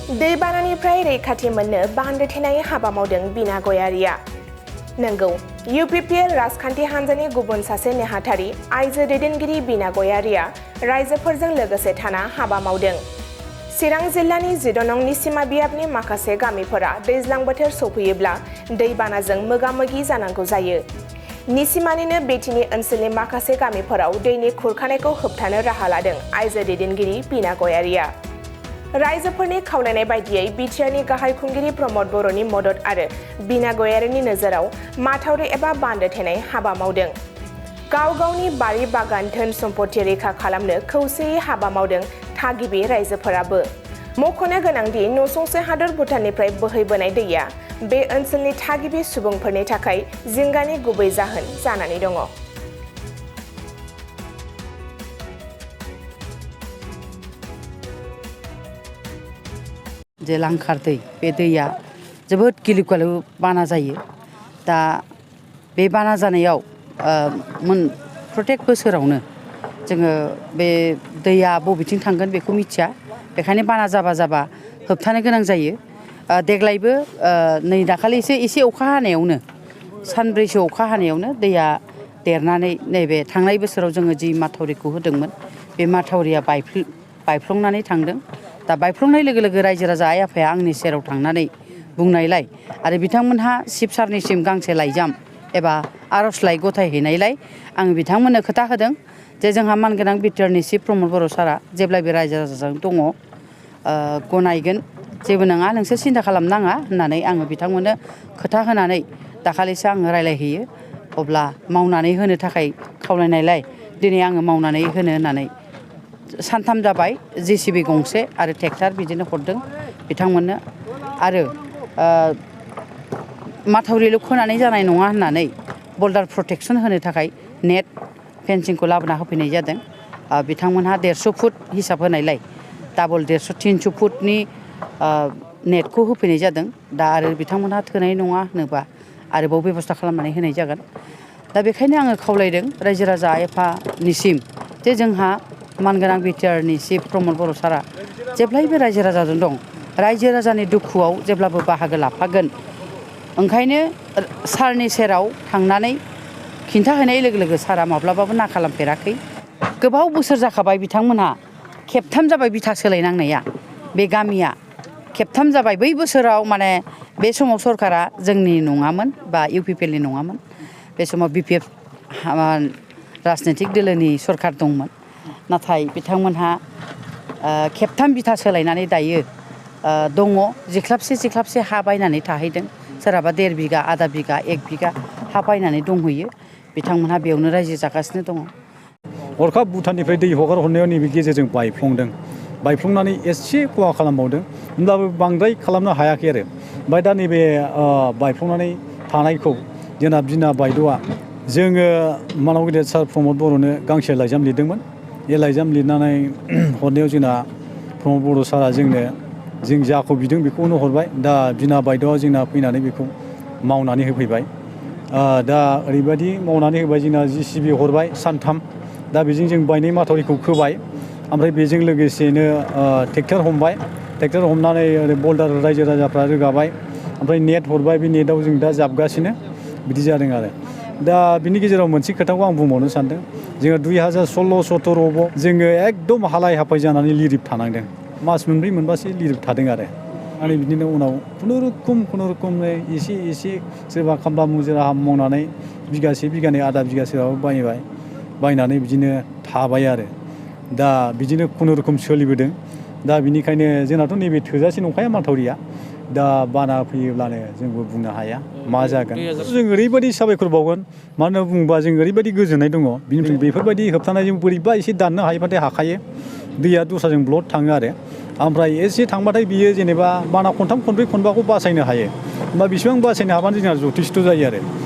दैबानानिफ्राय रैखाथि मोननो बान्दो थेनाय हाबा मावदों बिना गयारिया। नंगौ, UPPL राजखान्थि हान्जानि गुबुन सासे नेहाथारि आइजो दैदेनगिरि बिना गयारिया रायजोफोरजों लोगोसे थाना हाबा मावदों। चिरां जिल्लानि 14 नं निसिमा बियाबनि माखासे गामिफोरा दैज्लां बोथोर सफैयोब्ला दैबानाजों मोगा-मोगि जानांगौ जायो। निसिमानिनो बेथिनि ओनसोलनि माखासे गामिफोराव दैनि खुरखानायखौ होबथानो राहा लादों आइजो दैदेनगिरि बिना गयारिया। रायजोफोरनि खावलायनाय बायदियै बिटिआरनि गाहाय खुंगिरि प्रमद बर'नि मदद आरो बिना गयारिनि नोजोराव माथावरि एबा बान्दो थेनाय हाबा मावदों। गाव गावनि बारि बागान धोन सम्पति रैखा खालामनो खौसेयै हाबा मावदों थागिबि रायजोफोराबो। मख'नो गोनांदि नसुंसे हादर भुटाननिफ्राय बोहैबोनाय दैया बे ओनसोलनि थागिबि सुबुंफोरनि थाखाय जिंगानि गुबै जाहोन जानानै दङ। जे लांखार दै, बे दैया जोबोद गिलु बालु बाना जायो। दा बे बाना जानायाव प्रत्येक बोसोरावनो जोङो बे दैया बबेथिं थांगोन बेखौ मिथिया। बेखायनो बाना जाबा होबथानो गोनां जायो। देग्लायबो नै दाखालिसो एसे अखा हानायावनो सानब्रैसो अखा हानायावनो दैया देरनानै नैबे थांनाय बोसोराव जोङो जि माथावरिखौ होदोंमोन बे माथावरिया बायफ्लंनानै थांदों। दा बायफ्लंनाय लोगो लोगो रायजो राजा आइ आफाया आंनि सेराव थांनानै बुंनायलाय आरो बिथांमोनहा चिफ सारनिसिम गांसे लाइजाम एबा आर'जलाइ गथायहैनायलाय आं बिथांमोननो खोथा होदों जे जोंहा मानगोनां बिटिआरनि चिफ प्रमद बर' सारा जेब्लायबो रायजो राजाजों दङ, गनायगोन, जेबो नङा, नोंसोर सिन्था खालामनाङा होननानै आङो बिथांमोननो खोथा होनानै दाखालिसो आङो रायलायहैयो। अब्ला मावनानै होनो थाखाय खावलायनायलाय दिनै आङो मावनानै होनो होननानै सानथाम जाबाय JCB गंसे आरो ट्रेक्टर बिदिनो हरदों बिथांमोननो। आरो माथावरिल' खोनानै जानाय नङा होननानै बर्डार प्रटेक्सन होनो थाखाय नेट फेन्सिंखौ लाबोना होफैनाय जादों। बिथांमोनहा 150 फुट हिसाब होनायलाय डाबल 150-300 फुटनि नेटखौ होफैनाय जादों। दा आरो बिथांमोनहा थोनाय नङा होनोबा आरोबाव बेब'स्था खालामनानै होनाय जागोन। दा बेखायनो आङो खावलायदों रायजो राजा आइ आफानिसिम जे जोंहा मानगोनां बिटिआरनि चिफ प्रमद बर' सारा जेब्लायबो रायजो राजाजों दं, रायजो राजानि दुखुआव जेब्लाबो बाहागो लाफागोन। ओंखायनो सारनि सेराव थांनानै खिन्थाहैनाय लोगो लोगो सारा माब्लाबाबो ना खालामफेराखै। गोबाव बोसोर जाखाबाय बिथांमोनहा खेबथाम जाबाय बिथा सोलायनांनाया। बे गामिया खेबथाम जाबाय। बै बोसोराव माने बे समाव सरकारा जोंनि नङामोन बा UPPLनि नङामोन। बे समाव BPF राजनितिक दोलोनि सरकार दंमोन। नाथाय बिथांमोनहा खेबथाम बिथा सोलायनानै दायो दङ। जिख्लाबसे हा बायनानै थाहैदों। सोरहाबा 1.5 बिगा, आधा बिगा, 1 बिगा हा बायनानै दंहैयो। बिथांमोनहा बेयावनो रायजो जागासिनो दङ। हरखाब भुटाननिफ्राय दै हगार हरनायाव नैबे गेजेरजों बायफ्लंनानै एसे खहा खालामबावदों, होमब्लाबो बांद्राय खालामनो हायाखै आरो। ओमफ्राय दा नैबे बायफ्लंनानै थानायखौ जोंना बिना बायद'आ जोङो मानगोनां गेदेर सार प्रमद बर'नो गांसे लाइजाम लिरदोंमोन। बे लाइजाम लिरनानै हरनायाव जोंना प्रमद बर' सारा जों जाखौ बिदों बेखौनो हरबाय। दा बिना बायद'आ जोंना फैनानै बेखौ मावनानै होफैबाय। दा ओरैबायदि मावनानै होबाय, जोंना JCB हरबाय सानथाम। दा बेजों जों बायनाय माथावरिखौ खोबाय। ओमफ्राय बेजों लोगोसेनो ट्रेक्टर हमबाय। ट्रेक्टर हमनानै ओरै बल्दार रायजो राजाफ्रा रोगाबाय। ओमफ्राय नेट हरबाय। बे नेटआव जों दा जाबगासिनो बिदि जादों आरो। दा बिनि गेजेराव मोनसे खोथाखौ आं बुंबावनो सानदों। जोङो 2016-17आवबो जोङो एकदम हालाय हाफाय जानानै लिरिफ थानांदों। मास मोनब्रै मोनबासो लिरिफ थादों आरो बिदिनो उनाव खुनुरुखुमै एसे सोरबा खामला मुजिरा मावनानै बिगासे बिगानै आधा बिगासोबाबो बायनानै बिदिनो थाबाय आरो। दा बिदिनो खुनुरुखुम सोलिबोदों। दा बिनिखायनो जोंनाथ' नैबे थोजासे नंखाया माथावरिया। दा बाना फैयोब्लानो जोंबो बुंनो हाया मा जागोन। जों ओरैबायदि साबायखर बावगोन, मानो होनना बुङोबा जों ओरैबायदि गोजोननाय दङ। बिनिफ्राय बेफोरबायदि होबथानायजों बोरैबा एसे दाननो हायोबाथाय हाखायो। दैया दस्राजों ब्लड थाङो आरो। ओमफ्राय एसे थांबाथाय बियो जेनेबा बाना खनथाम खनब्रै खनबाखौ बासायनो हायो। होमबा बेसेबां बासायनो हाबानो जोंहा जथेस्थ' जायो आरो।